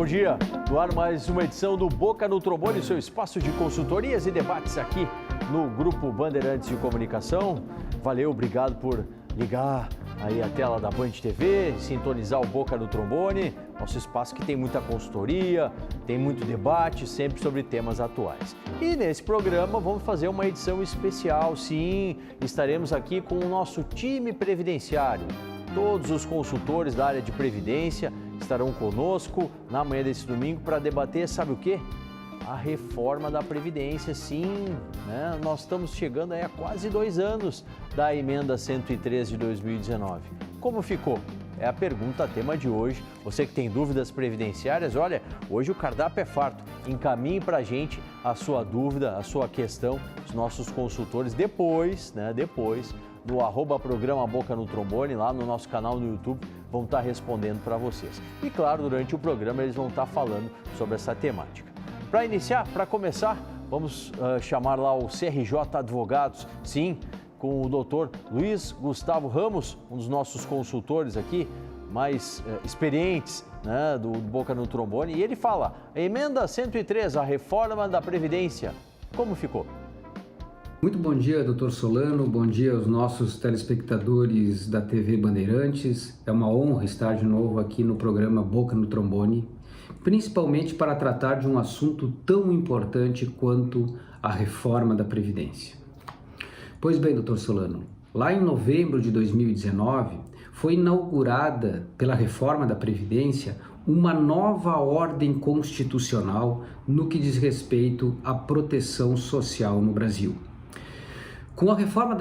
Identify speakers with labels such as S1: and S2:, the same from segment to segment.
S1: bom dia. No ar mais uma edição do Boca no Trombone, seu espaço de consultorias e debates aqui no Grupo Bandeirantes de Comunicação. Valeu, obrigado por ligar aí a tela da Band TV, sintonizar o Boca no Trombone, nosso espaço que tem muita consultoria, tem muito debate, sempre sobre temas atuais. E nesse programa vamos fazer uma edição especial, sim, estaremos aqui com o nosso time previdenciário. Todos os consultores da área de previdência estarão conosco na manhã desse domingo para debater, sabe o quê? A reforma da Previdência, sim, né? Nós estamos chegando aí a quase 2 anos da emenda 103 de 2019. Como ficou? É a pergunta, tema de hoje. Você que tem dúvidas previdenciárias, olha, hoje o cardápio é farto. Encaminhe para a gente a sua dúvida, a sua questão, os nossos consultores depois, no @programa Boca no Trombone, lá no nosso canal no YouTube, vão estar respondendo para vocês. E claro, durante o programa eles vão estar falando sobre essa temática. Para iniciar, para começar, vamos chamar lá o CRJ Advogados, sim, com o doutor Luiz Gustavo Ramos, um dos nossos consultores aqui, mais experientes, né, do Boca no Trombone, e ele fala, a emenda 103, a reforma da Previdência, como ficou?
S2: Muito bom dia, doutor Solano, bom dia aos nossos telespectadores da TV Bandeirantes. É uma honra estar de novo aqui no programa Boca no Trombone, principalmente para tratar de um assunto tão importante quanto a reforma da Previdência. Pois bem, doutor Solano, lá em novembro de 2019, foi inaugurada pela reforma da Previdência uma nova ordem constitucional no que diz respeito à proteção social no Brasil. Com a reforma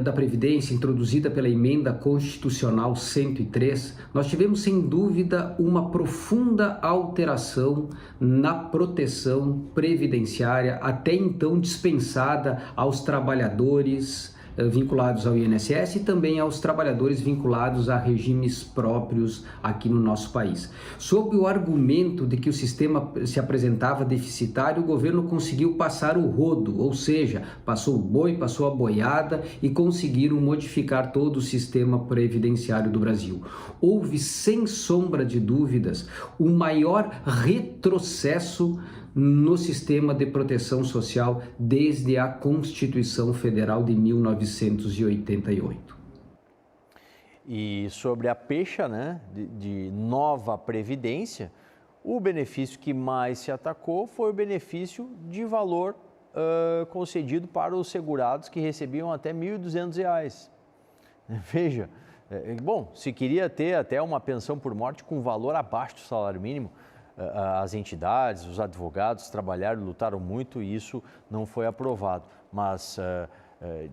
S2: da Previdência introduzida pela Emenda Constitucional 103, nós tivemos sem dúvida uma profunda alteração na proteção previdenciária, até então dispensada aos trabalhadores vinculados ao INSS e também aos trabalhadores vinculados a regimes próprios aqui no nosso país. Sob o argumento de que o sistema se apresentava deficitário, o governo conseguiu passar o rodo, ou seja, passou o boi, passou a boiada e conseguiram modificar todo o sistema previdenciário do Brasil. Houve, sem sombra de dúvidas, o maior retrocesso no sistema de proteção social desde a Constituição Federal de 1988.
S1: E sobre a pecha, né, de nova Previdência, o benefício que mais se atacou foi o benefício de valor concedido para os segurados que recebiam até R$ 1.200. Veja, bom, se queria ter até uma pensão por morte com valor abaixo do salário mínimo, as entidades, os advogados trabalharam, lutaram muito e isso não foi aprovado. Mas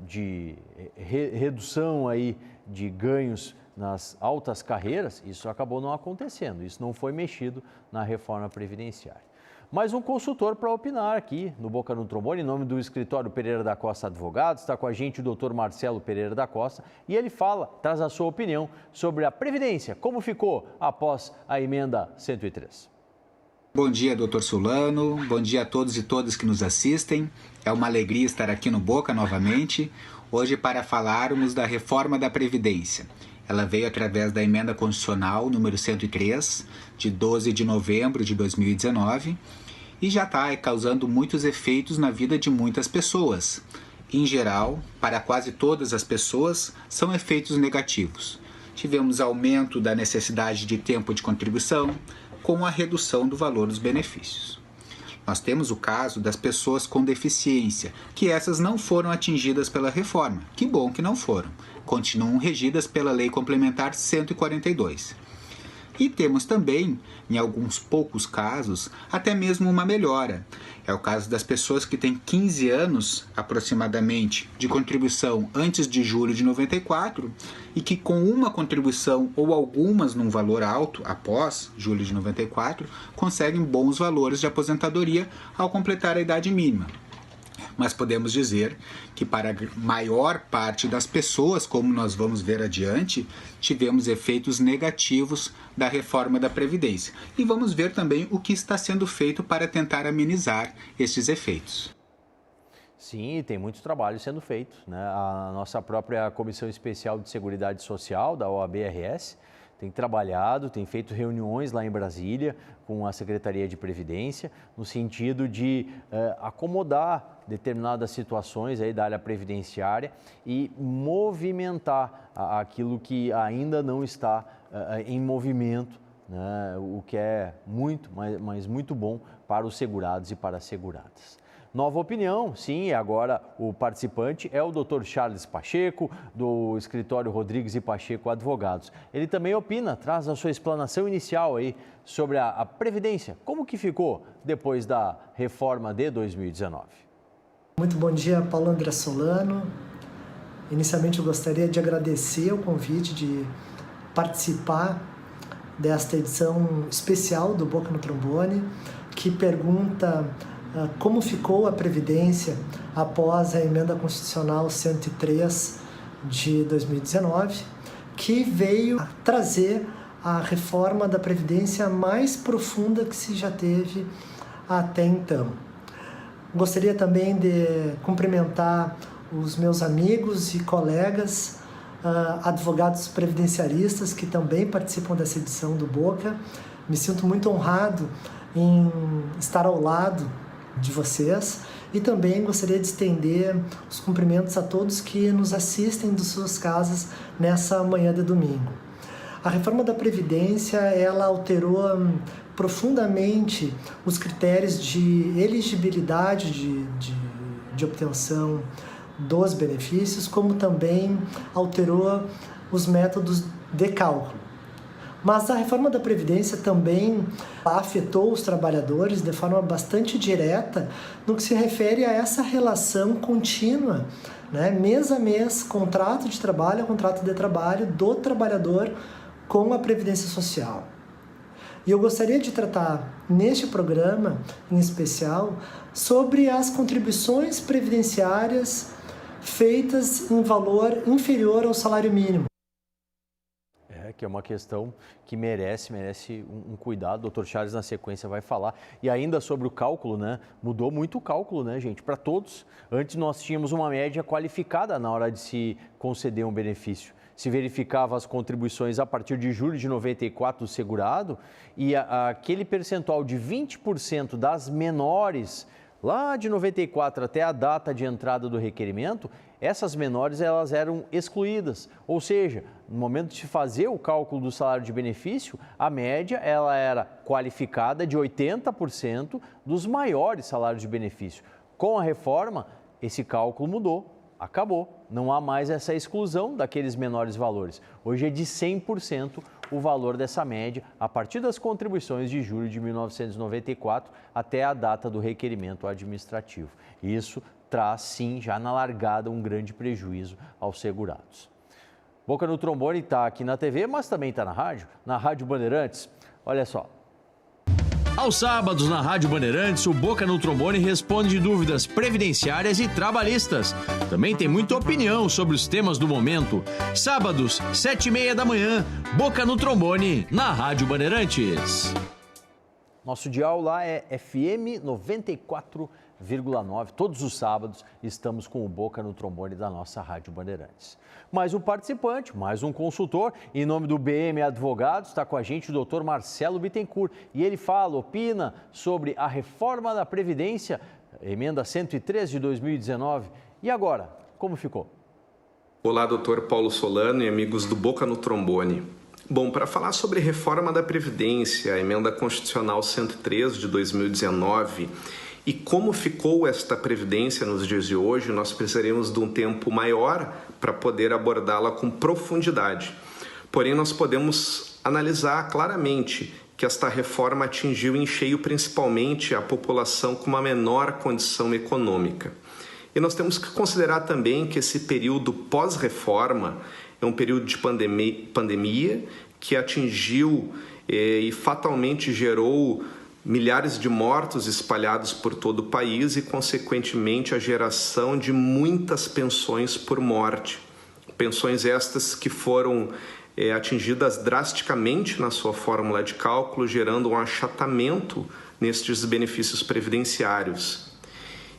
S1: de redução aí de ganhos nas altas carreiras, isso acabou não acontecendo, isso não foi mexido na reforma previdenciária. Mais um consultor para opinar aqui no Boca no Trombone, em nome do escritório Pereira da Costa Advogados, está com a gente o doutor Marcelo Pereira da Costa e ele traz a sua opinião sobre a Previdência, como ficou após a emenda 103.
S3: Bom dia, doutor Solano. Bom dia a todos e todas que nos assistem. É uma alegria estar aqui no Boca novamente, hoje para falarmos da reforma da Previdência. Ela veio através da emenda constitucional número 103, de 12 de novembro de 2019, e já está causando muitos efeitos na vida de muitas pessoas. Em geral, para quase todas as pessoas, são efeitos negativos. Tivemos aumento da necessidade de tempo de contribuição, com a redução do valor dos benefícios. Nós temos o caso das pessoas com deficiência, que essas não foram atingidas pela reforma. Que bom que não foram. Continuam regidas pela Lei Complementar 142. E temos também, em alguns poucos casos, até mesmo uma melhora. É o caso das pessoas que têm 15 anos, aproximadamente, de contribuição antes de julho de 94 e que com uma contribuição ou algumas num valor alto após julho de 94, conseguem bons valores de aposentadoria ao completar a idade mínima. Mas podemos dizer que para a maior parte das pessoas, como nós vamos ver adiante, tivemos efeitos negativos da reforma da Previdência. E vamos ver também o que está sendo feito para tentar amenizar esses efeitos.
S1: Sim, tem muito trabalho sendo feito, né? A nossa própria Comissão Especial de Seguridade Social, da OAB-RS, tem trabalhado, tem feito reuniões lá em Brasília com a Secretaria de Previdência, no sentido de acomodar determinadas situações aí da área previdenciária e movimentar aquilo que ainda não está em movimento, né? O que é muito, mas muito bom para os segurados e para as seguradas. Nova opinião, sim, agora o participante é o Dr. Charles Pacheco, do escritório Rodrigues e Pacheco Advogados. Ele também opina, traz a sua explanação inicial aí sobre a Previdência. Como que ficou depois da reforma de 2019?
S4: Muito bom dia, Paulo André Solano. Inicialmente eu gostaria de agradecer o convite de participar desta edição especial do Boca no Trombone, que pergunta como ficou a Previdência após a Emenda Constitucional 103 de 2019, que veio trazer a reforma da Previdência mais profunda que se já teve até então. Gostaria também de cumprimentar os meus amigos e colegas advogados previdenciaristas que também participam dessa edição do Boca. Me sinto muito honrado em estar ao lado de vocês e também gostaria de estender os cumprimentos a todos que nos assistem de suas casas nessa manhã de domingo. A reforma da Previdência, ela alterou profundamente os critérios de elegibilidade de obtenção dos benefícios, como também alterou os métodos de cálculo. Mas a reforma da Previdência também afetou os trabalhadores de forma bastante direta no que se refere a essa relação contínua, né, mês a mês, contrato de trabalho a contrato de trabalho do trabalhador com a Previdência Social. E eu gostaria de tratar neste programa, em especial, sobre as contribuições previdenciárias feitas em valor inferior ao salário mínimo.
S1: Que é uma questão que merece um cuidado. O Dr. Charles, na sequência, vai falar. E ainda sobre o cálculo, né? Mudou muito o cálculo, né, gente? Para todos. Antes nós tínhamos uma média qualificada na hora de se conceder um benefício. Se verificava as contribuições a partir de julho de 94 do segurado e aquele percentual de 20% das menores, lá de 94 até a data de entrada do requerimento, essas menores elas eram excluídas. Ou seja, no momento de se fazer o cálculo do salário de benefício, a média ela era qualificada de 80% dos maiores salários de benefício. Com a reforma, esse cálculo mudou. Acabou, não há mais essa exclusão daqueles menores valores. Hoje é de 100% o valor dessa média a partir das contribuições de julho de 1994 até a data do requerimento administrativo. Isso traz, sim, já na largada, um grande prejuízo aos segurados. Boca no Trombone está aqui na TV, mas também está na Rádio Bandeirantes. Olha só.
S5: Aos sábados, na Rádio Bandeirantes, o Boca no Trombone responde dúvidas previdenciárias e trabalhistas. Também tem muita opinião sobre os temas do momento. Sábados, 7h30 da manhã, Boca no Trombone, na Rádio Bandeirantes.
S1: Nosso dial lá é FM 94,9. Todos os sábados estamos com o Boca no Trombone da nossa Rádio Bandeirantes. Mais um participante, mais um consultor. Em nome do BM Advogados, está com a gente o Dr. Marcelo Bittencourt. E ele opina sobre a reforma da Previdência, emenda 103 de 2019. E agora, como ficou?
S6: Olá, Dr. Paulo Solano e amigos do Boca no Trombone. Bom, para falar sobre a reforma da Previdência, a emenda constitucional 103 de 2019, e como ficou esta Previdência nos dias de hoje, nós precisaremos de um tempo maior para poder abordá-la com profundidade. Porém, nós podemos analisar claramente que esta reforma atingiu em cheio principalmente a população com uma menor condição econômica. E nós temos que considerar também que esse período pós-reforma é um período de pandemia que atingiu e fatalmente gerou milhares de mortos espalhados por todo o país e, consequentemente, a geração de muitas pensões por morte. Pensões estas que foram atingidas drasticamente na sua fórmula de cálculo, gerando um achatamento nestes benefícios previdenciários.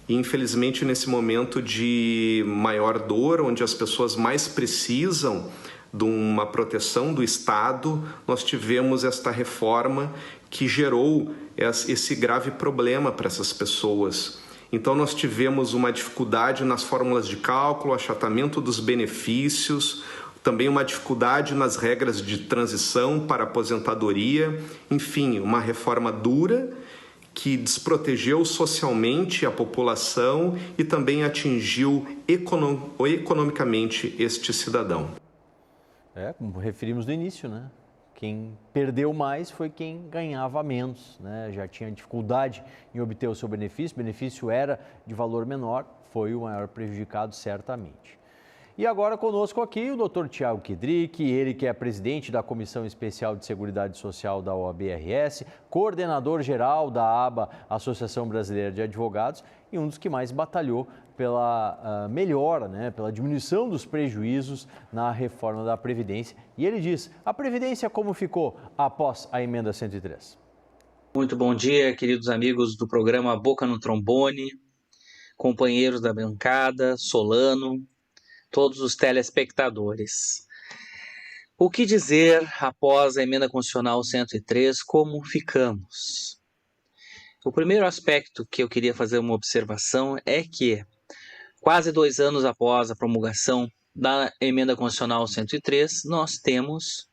S6: E, infelizmente, nesse momento de maior dor, onde as pessoas mais precisam de uma proteção do Estado, nós tivemos esta reforma que gerou esse grave problema para essas pessoas. Então, nós tivemos uma dificuldade nas fórmulas de cálculo, achatamento dos benefícios, também uma dificuldade nas regras de transição para aposentadoria, enfim, uma reforma dura que desprotegeu socialmente a população e também atingiu economicamente este cidadão.
S1: Como referimos no início, né? Quem perdeu mais foi quem ganhava menos, né? Já tinha dificuldade em obter o seu benefício, o benefício era de valor menor, foi o maior prejudicado certamente. E agora conosco aqui o Dr. Tiago Kidrick, ele que é presidente da Comissão Especial de Seguridade Social da OAB-RS, coordenador geral da ABA, Associação Brasileira de Advogados, e um dos que mais batalhou pela melhora, né, pela diminuição dos prejuízos na reforma da Previdência. E ele diz, a Previdência como ficou após a emenda 103?
S7: Muito bom dia, queridos amigos do programa Boca no Trombone, companheiros da bancada, Solano, todos os telespectadores. O que dizer após a emenda constitucional 103, como ficamos? O primeiro aspecto que eu queria fazer uma observação é que, quase 2 anos após a promulgação da emenda constitucional 103, nós temos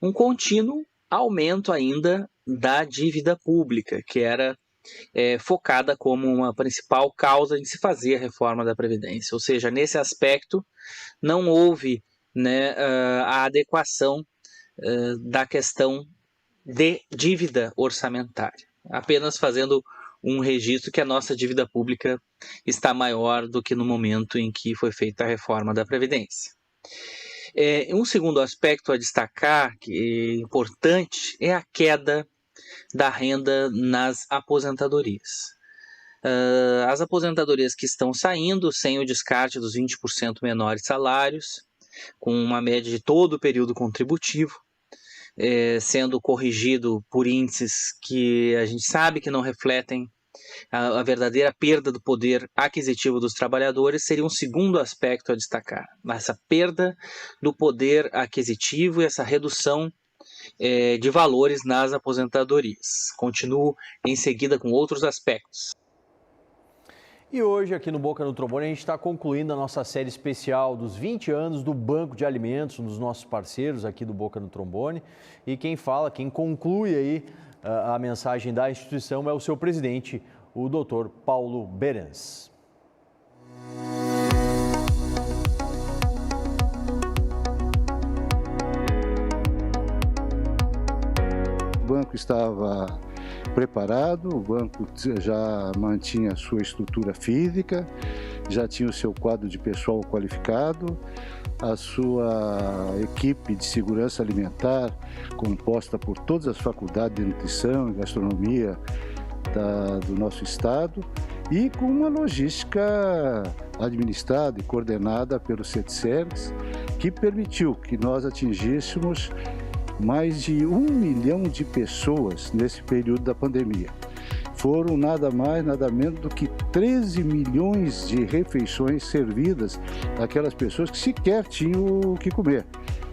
S7: um contínuo aumento ainda da dívida pública, que era focada como uma principal causa em se fazer a reforma da Previdência. Ou seja, nesse aspecto não houve, né, a adequação da questão de dívida orçamentária, apenas fazendo um registro que a nossa dívida pública está maior do que no momento em que foi feita a reforma da Previdência. Um segundo aspecto a destacar, que é importante, é a queda da renda nas aposentadorias. As aposentadorias que estão saindo sem o descarte dos 20% menores salários, com uma média de todo o período contributivo, sendo corrigido por índices que a gente sabe que não refletem a verdadeira perda do poder aquisitivo dos trabalhadores, seria um segundo aspecto a destacar. Essa perda do poder aquisitivo e essa redução de valores nas aposentadorias. Continuo em seguida com outros aspectos.
S1: E hoje, aqui no Boca no Trombone, a gente está concluindo a nossa série especial dos 20 anos do Banco de Alimentos, um dos nossos parceiros aqui do Boca no Trombone. E quem conclui aí a mensagem da instituição é o seu presidente, o Dr. Paulo Berens.
S8: O banco estava preparado, o banco já mantinha a sua estrutura física, já tinha o seu quadro de pessoal qualificado, a sua equipe de segurança alimentar composta por todas as faculdades de nutrição e gastronomia do nosso estado e com uma logística administrada e coordenada pelo CETSERGS, que permitiu que nós atingíssemos mais de 1 milhão de pessoas nesse período da pandemia. Foram nada mais, nada menos do que 13 milhões de refeições servidas àquelas pessoas que sequer tinham o que comer,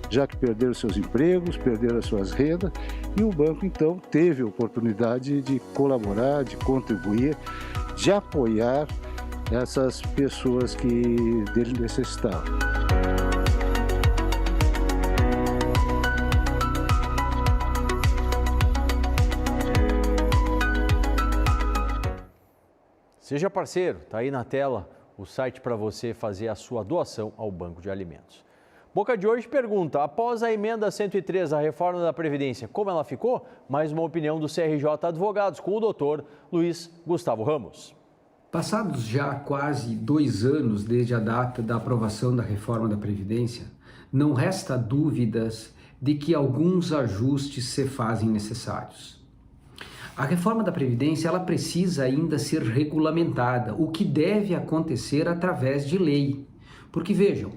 S8: já que perderam seus empregos, perderam as suas rendas, e o banco então teve a oportunidade de colaborar, de contribuir, de apoiar essas pessoas que dele necessitavam.
S1: Seja parceiro, está aí na tela o site para você fazer a sua doação ao Banco de Alimentos. Boca de hoje pergunta, após a emenda 103, a reforma da Previdência, como ela ficou? Mais uma opinião do CRJ Advogados com o doutor Luiz Gustavo Ramos.
S2: Passados já quase 2 anos desde a data da aprovação da reforma da Previdência, não resta dúvidas de que alguns ajustes se fazem necessários. A reforma da Previdência ela precisa ainda ser regulamentada, o que deve acontecer através de lei. Porque vejam,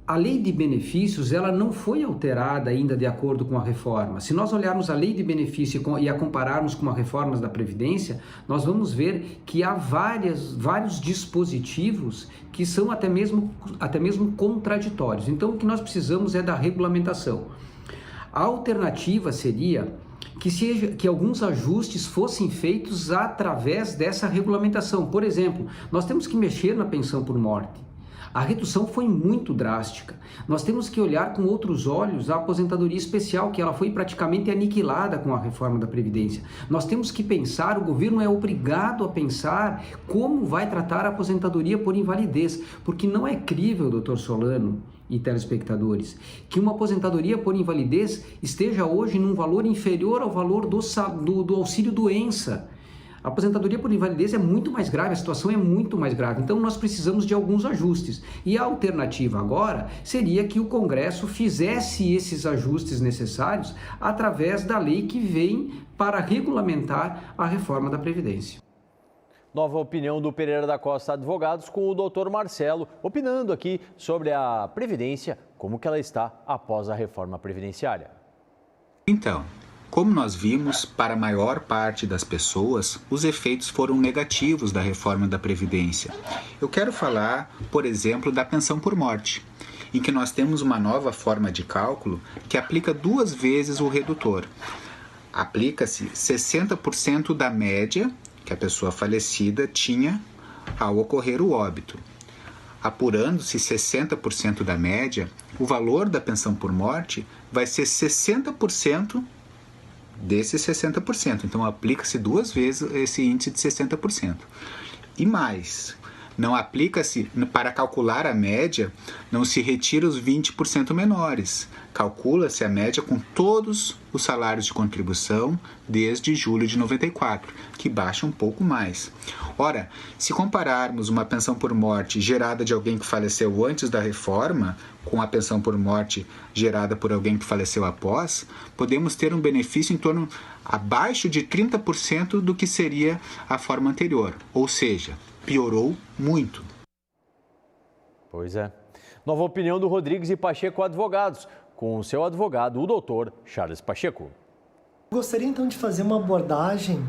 S2: a lei de benefícios ela não foi alterada ainda de acordo com a reforma. Se nós olharmos a lei de benefício e a compararmos com as reformas da Previdência, nós vamos ver que há vários dispositivos que são até mesmo contraditórios. Então, o que nós precisamos é da regulamentação. A alternativa seria que alguns ajustes fossem feitos através dessa regulamentação. Por exemplo, nós temos que mexer na pensão por morte. A redução foi muito drástica. Nós temos que olhar com outros olhos a aposentadoria especial, que ela foi praticamente aniquilada com a reforma da Previdência. Nós temos que pensar, o governo é obrigado a pensar como vai tratar a aposentadoria por invalidez, porque não é crível, doutor Solano e telespectadores, que uma aposentadoria por invalidez esteja hoje num valor inferior ao valor do auxílio-doença. A aposentadoria por invalidez é muito mais grave, a situação é muito mais grave. Então nós precisamos de alguns ajustes. E a alternativa agora seria que o Congresso fizesse esses ajustes necessários através da lei que vem para regulamentar a reforma da Previdência.
S1: Nova opinião do Pereira da Costa Advogados com o doutor Marcelo, opinando aqui sobre a Previdência, como que ela está após a reforma previdenciária.
S3: Então, como nós vimos, para a maior parte das pessoas, os efeitos foram negativos da reforma da Previdência. Eu quero falar, por exemplo, da pensão por morte, em que nós temos uma nova forma de cálculo que aplica 2 vezes o redutor. Aplica-se 60% da média que a pessoa falecida tinha ao ocorrer o óbito. Apurando-se 60% da média, o valor da pensão por morte vai ser 60% desses 60%. Então, aplica-se 2 vezes esse índice de 60%. E mais, não aplica-se, para calcular a média, não se retira os 20% menores. Calcula-se a média com todos os salários de contribuição desde julho de 94, que baixa um pouco mais. Ora, se compararmos uma pensão por morte gerada de alguém que faleceu antes da reforma com a pensão por morte gerada por alguém que faleceu após, podemos ter um benefício em torno abaixo de 30% do que seria a forma anterior, ou seja, piorou muito.
S1: Pois é. Nova opinião do Rodrigues e Pacheco Advogados, com o seu advogado, o doutor Charles Pacheco.
S4: Gostaria então de fazer uma abordagem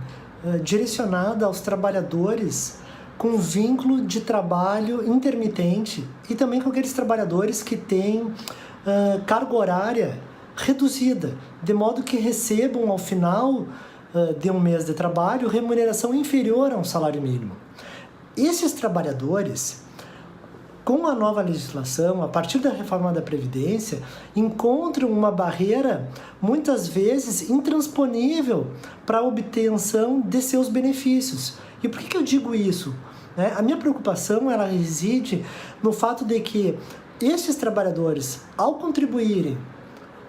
S4: direcionada aos trabalhadores com vínculo de trabalho intermitente e também com aqueles trabalhadores que têm carga horária reduzida, de modo que recebam ao final de um mês de trabalho remuneração inferior a um salário mínimo. Esses trabalhadores, com a nova legislação, a partir da reforma da Previdência, encontram uma barreira, muitas vezes, intransponível para a obtenção de seus benefícios. E por que eu digo isso? A minha preocupação ela reside no fato de que estes trabalhadores, ao contribuírem,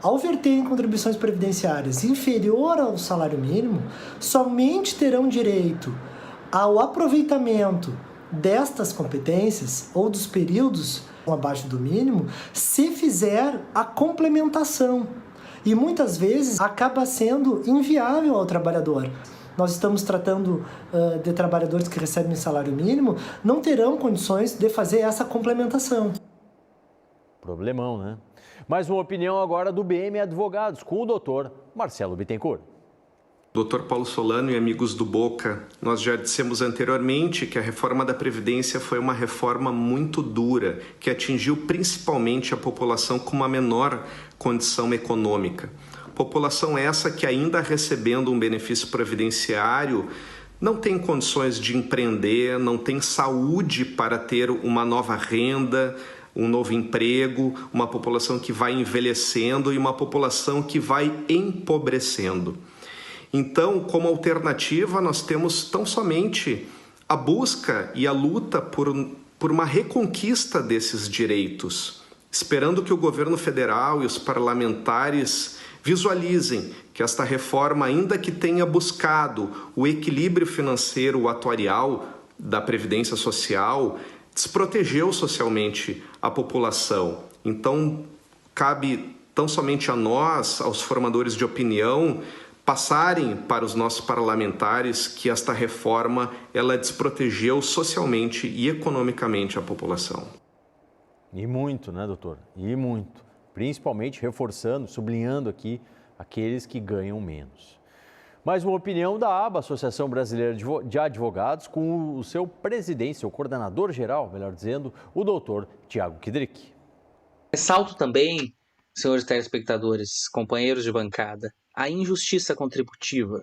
S4: ao verterem contribuições previdenciárias inferior ao salário mínimo, somente terão direito ao aproveitamento destas competências ou dos períodos abaixo do mínimo se fizer a complementação. E muitas vezes acaba sendo inviável ao trabalhador. Nós estamos tratando de trabalhadores que recebem salário mínimo, não terão condições de fazer essa complementação.
S1: Problemão, né? Mais uma opinião agora do BM Advogados, com o doutor Marcelo Bittencourt.
S6: Dr. Paulo Solano e amigos do Boca, nós já dissemos anteriormente que a reforma da Previdência foi uma reforma muito dura, que atingiu principalmente a população com uma menor condição econômica. População essa que, ainda recebendo um benefício previdenciário, não tem condições de empreender, não tem saúde para ter uma nova renda, um novo emprego, uma população que vai envelhecendo e uma população que vai empobrecendo. Então, como alternativa, nós temos tão somente a busca e a luta por uma reconquista desses direitos, esperando que o governo federal e os parlamentares visualizem que esta reforma, ainda que tenha buscado o equilíbrio financeiro, o atuarial da Previdência Social, desprotegeu socialmente a população. Então, cabe tão somente a nós, aos formadores de opinião, passarem para os nossos parlamentares que esta reforma ela desprotegeu socialmente e economicamente a população.
S1: E muito, né, doutor? E muito. Principalmente reforçando, sublinhando aqui aqueles que ganham menos. Mais uma opinião da ABA, Associação Brasileira de Advogados, com o seu presidente, seu coordenador geral, melhor dizendo, o doutor Tiago Kidrick.
S7: Ressalto também, senhores telespectadores, companheiros de bancada, a injustiça contributiva.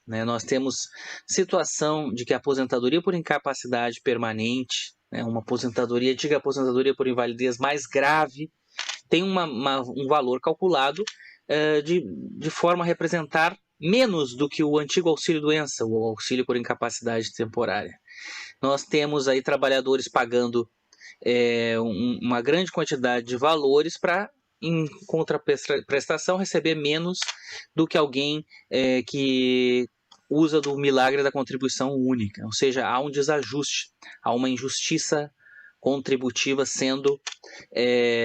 S7: Nós temos situação de que a aposentadoria por incapacidade permanente, uma aposentadoria, diga aposentadoria por invalidez mais grave, tem um valor calculado de forma a representar menos do que o antigo auxílio-doença, o auxílio por incapacidade temporária. Nós temos aí trabalhadores pagando uma grande quantidade de valores para, em contraprestação, receber menos do que alguém que usa do milagre da contribuição única. Ou seja, há um desajuste, há uma injustiça contributiva sendo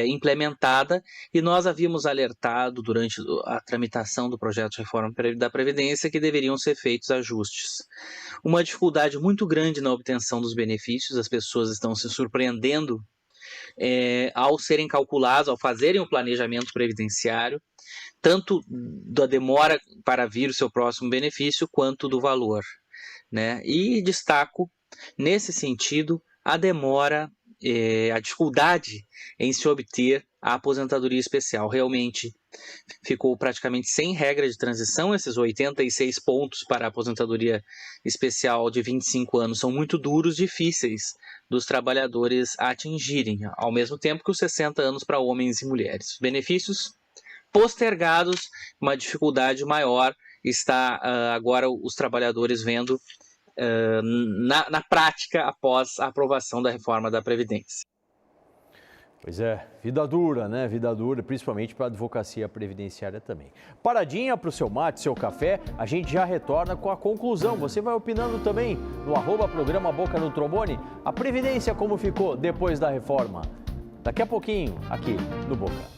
S7: implementada, e nós havíamos alertado durante a tramitação do projeto de reforma da Previdência que deveriam ser feitos ajustes. Uma dificuldade muito grande na obtenção dos benefícios, as pessoas estão se surpreendendo ao serem calculados, ao fazerem o planejamento previdenciário, tanto da demora para vir o seu próximo benefício, quanto do valor, E destaco, nesse sentido, a demora, a dificuldade em se obter a aposentadoria especial. Realmente ficou praticamente sem regra de transição. Esses 86 pontos para a aposentadoria especial de 25 anos são muito duros, difíceis dos trabalhadores atingirem, ao mesmo tempo que os 60 anos para homens e mulheres. Os benefícios postergados, uma dificuldade maior está agora os trabalhadores vendo na prática após a aprovação da reforma da Previdência.
S1: Pois é, vida dura, né? Vida dura, principalmente para a advocacia previdenciária também. Paradinha para o seu mate, seu café, a gente já retorna com a conclusão. Você vai opinando também no @programa Boca no Trombone. A Previdência como ficou depois da reforma? Daqui a pouquinho, aqui no Boca.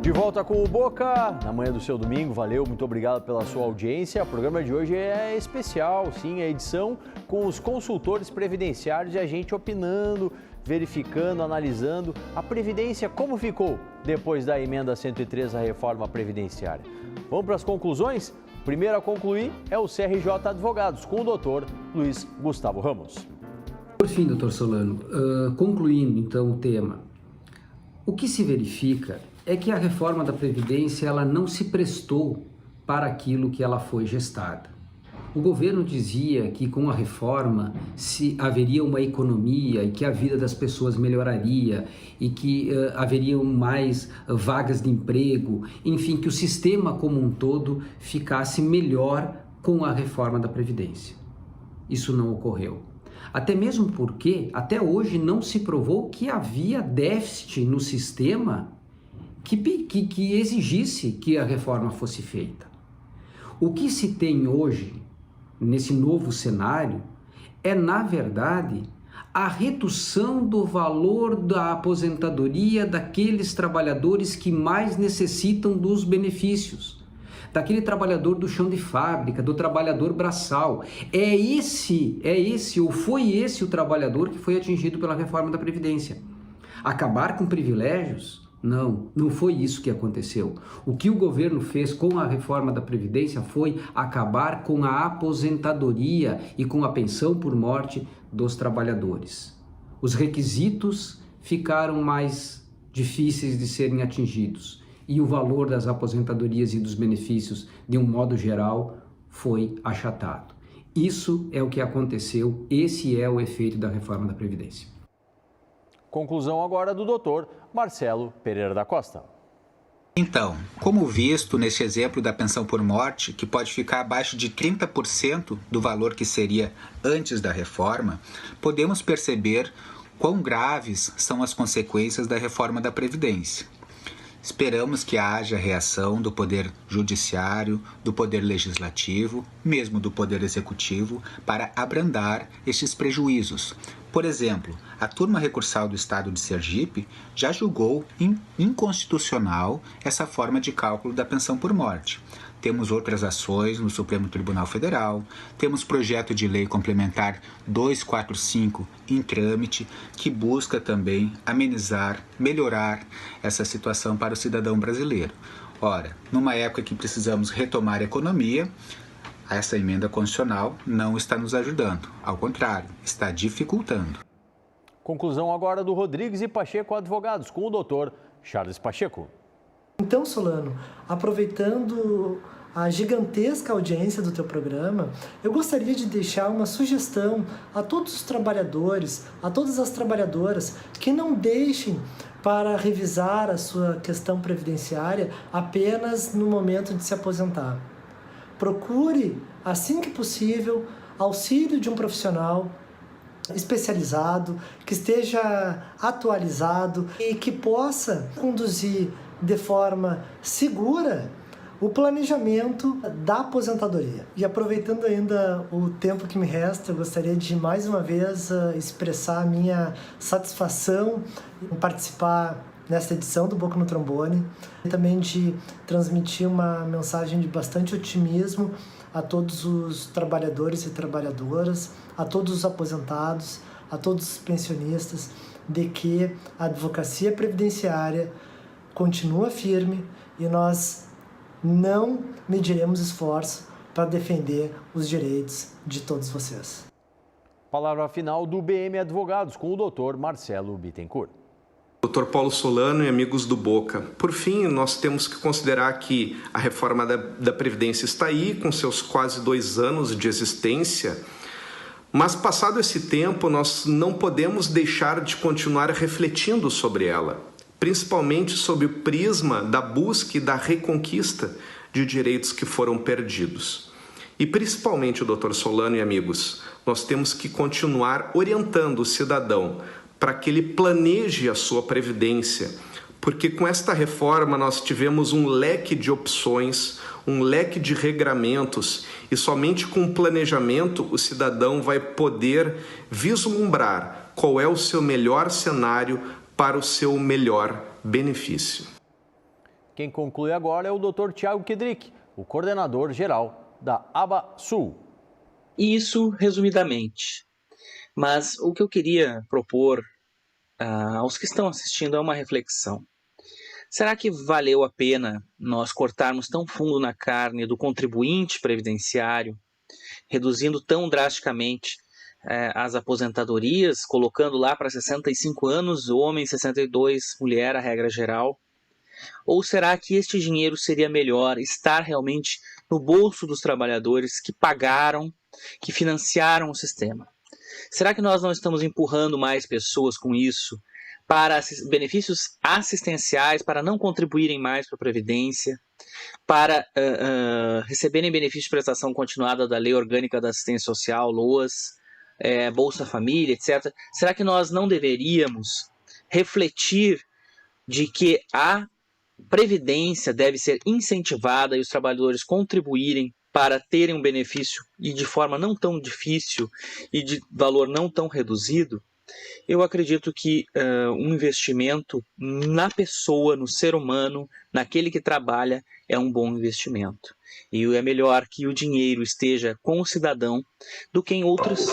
S1: De volta com o Boca, na manhã do seu domingo, valeu, muito obrigado pela sua audiência. O programa de hoje é especial, sim, a edição com os consultores previdenciários e a gente opinando, verificando, analisando a Previdência, como ficou depois da emenda 103 da reforma previdenciária. Vamos para as conclusões? O primeiro a concluir é o CRJ Advogados, com o doutor Luiz Gustavo Ramos.
S2: Por fim, doutor Solano, concluindo então o tema, o que se verifica é que a reforma da Previdência ela não se prestou para aquilo que ela foi gestada. O governo dizia que com a reforma haveria uma economia e que a vida das pessoas melhoraria e que haveriam mais vagas de emprego, enfim, que o sistema como um todo ficasse melhor com a reforma da Previdência. Isso não ocorreu. Até mesmo porque, até hoje, não se provou que havia déficit no sistema que exigisse que a reforma fosse feita. O que se tem hoje, nesse novo cenário, é, na verdade, a redução do valor da aposentadoria daqueles trabalhadores que mais necessitam dos benefícios, daquele trabalhador do chão de fábrica, do trabalhador braçal. Foi esse o trabalhador que foi atingido pela reforma da Previdência. Acabar com privilégios? Não foi isso que aconteceu. O que o governo fez com a reforma da Previdência foi acabar com a aposentadoria e com a pensão por morte dos trabalhadores. Os requisitos ficaram mais difíceis de serem atingidos e o valor das aposentadorias e dos benefícios, de um modo geral, foi achatado. Isso é o que aconteceu, esse é o efeito da reforma da Previdência.
S1: Conclusão agora do doutor Marcelo Pereira da Costa.
S3: Então, como visto neste exemplo da pensão por morte, que pode ficar abaixo de 30% do valor que seria antes da reforma, podemos perceber quão graves são as consequências da reforma da Previdência. Esperamos que haja reação do Poder Judiciário, do Poder Legislativo, mesmo do Poder Executivo, para abrandar estes prejuízos. Por exemplo, a turma recursal do Estado de Sergipe já julgou inconstitucional essa forma de cálculo da pensão por morte. Temos outras ações no Supremo Tribunal Federal, temos projeto de lei complementar 245 em trâmite, que busca também amenizar, melhorar essa situação para o cidadão brasileiro. Ora, numa época que precisamos retomar a economia, essa emenda constitucional não está nos ajudando, ao contrário, está dificultando.
S1: Conclusão agora do Rodrigues e Pacheco Advogados, com o doutor Charles Pacheco.
S4: Então, Solano, aproveitando a gigantesca audiência do teu programa, eu gostaria de deixar uma sugestão a todos os trabalhadores, a todas as trabalhadoras, que não deixem para revisar a sua questão previdenciária apenas no momento de se aposentar. Procure, assim que possível, auxílio de um profissional especializado, que esteja atualizado e que possa conduzir de forma segura o planejamento da aposentadoria. E aproveitando ainda o tempo que me resta, eu gostaria de mais uma vez expressar a minha satisfação em participar nesta edição do Boca no Trombone e também de transmitir uma mensagem de bastante otimismo a todos os trabalhadores e trabalhadoras, a todos os aposentados, a todos os pensionistas, de que a advocacia previdenciária continua firme e nós não mediremos esforço para defender os direitos de todos vocês.
S1: Palavra final do BM Advogados, com o doutor Marcelo Bittencourt.
S6: Dr. Paulo Solano e amigos do Boca. Por fim, nós temos que considerar que a reforma da Previdência está aí, com seus quase 2 anos de existência, mas passado esse tempo, nós não podemos deixar de continuar refletindo sobre ela, principalmente sob o prisma da busca e da reconquista de direitos que foram perdidos. E principalmente, Dr. Solano e amigos, nós temos que continuar orientando o cidadão para que ele planeje a sua previdência, porque com esta reforma nós tivemos um leque de opções, um leque de regramentos, e somente com o planejamento o cidadão vai poder vislumbrar qual é o seu melhor cenário para o seu melhor benefício.
S1: Quem conclui agora é o Dr. Tiago Kedrick, o coordenador geral da ABA Sul.
S7: Isso resumidamente. Mas o que eu queria propor aos que estão assistindo é uma reflexão. Será que valeu a pena nós cortarmos tão fundo na carne do contribuinte previdenciário, reduzindo tão drasticamente as aposentadorias, colocando lá para 65 anos, homem, 62, mulher, a regra geral? Ou será que este dinheiro seria melhor estar realmente no bolso dos trabalhadores que pagaram, que financiaram o sistema? Será que nós não estamos empurrando mais pessoas com isso para benefícios assistenciais, para não contribuírem mais para a Previdência, para receberem benefício de prestação continuada da Lei Orgânica da Assistência Social, LOAS, Bolsa Família, etc. Será que nós não deveríamos refletir de que a Previdência deve ser incentivada e os trabalhadores contribuírem para terem um benefício e de forma não tão difícil e de valor não tão reduzido? Eu acredito que um investimento na pessoa, no ser humano, naquele que trabalha, é um bom investimento. E é melhor que o dinheiro esteja com o cidadão do que em outros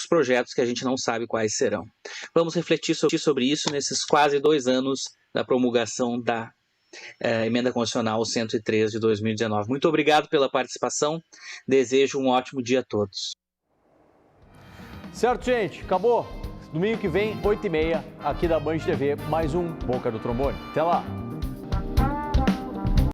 S7: projetos que a gente não sabe quais serão. Vamos refletir sobre isso nesses quase 2 anos da promulgação da Emenda Constitucional 103 de 2019. Muito obrigado pela participação. Desejo um ótimo dia a todos.
S1: Certo, gente. Acabou. Domingo que vem, 8h30, aqui da Band TV, mais um Boca do Trombone. Até lá.